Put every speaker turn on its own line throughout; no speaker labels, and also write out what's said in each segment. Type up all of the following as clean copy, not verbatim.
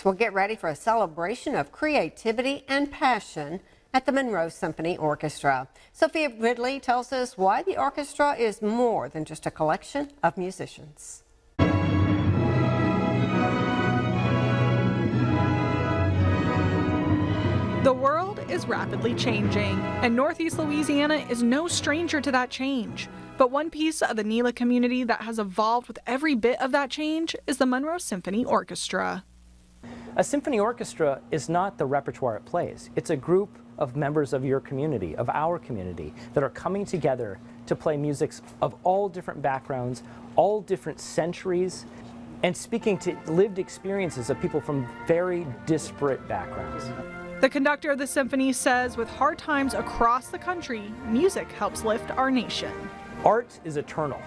We'll get ready for a celebration of creativity and passion at the Monroe Symphony Orchestra. Sophia Ridley tells us why the orchestra is more than just a collection of musicians.
The world is rapidly changing, and Northeast Louisiana is no stranger to that change. But one piece of the NELA community that has evolved with every bit of that change is the Monroe Symphony Orchestra.
A symphony orchestra is not the repertoire it plays. It's a group of members of your community, of our community, that are coming together to play music of all different backgrounds, all different centuries, and speaking to lived experiences of people from very disparate backgrounds.
The conductor of the symphony says with hard times across the country, music helps lift our nation.
Art is eternal.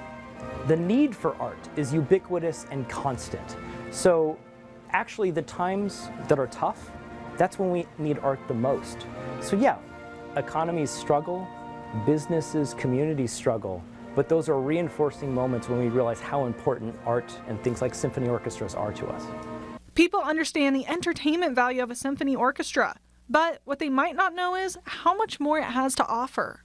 The need for art is ubiquitous and constant. So actually the times that are tough, that's when we need art the most. So yeah, economies struggle, businesses, communities struggle, but those are reinforcing moments when we realize how important art and things like symphony orchestras are to us.
People understand the entertainment value of a symphony orchestra, but what they might not know is how much more it has to offer.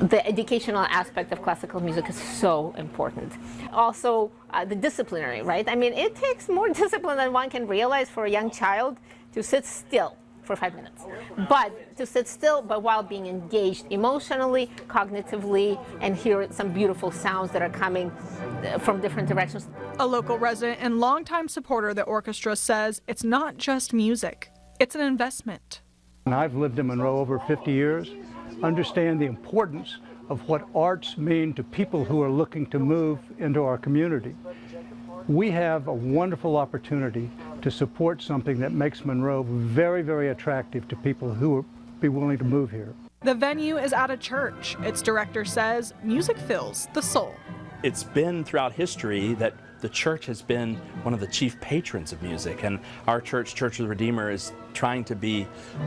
The educational aspect of classical music is so important. Also, the disciplinary, right? I mean, it takes more discipline than one can realize for a young child to sit still for 5 minutes. But to sit still, but while being engaged emotionally, cognitively, and hear some beautiful sounds that are coming from different directions.
A local resident and longtime supporter of the orchestra says it's not just music, it's an investment.
And I've lived in Monroe over 50 years. Understand the importance of what arts mean to people who are looking to move into our community. We have a wonderful opportunity to support something that makes Monroe very, very attractive to people who will be willing to move here.
The venue is at a church. Its director says music fills the soul.
It's been throughout history that the church has been one of the chief patrons of music, and our church, Church of the Redeemer, is trying to be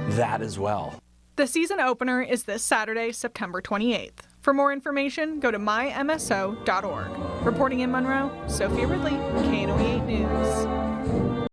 that as well.
The season opener is this Saturday, September 28th. For more information, go to mymso.org. Reporting in Monroe, Sophia Ridley, KNOE 8 News.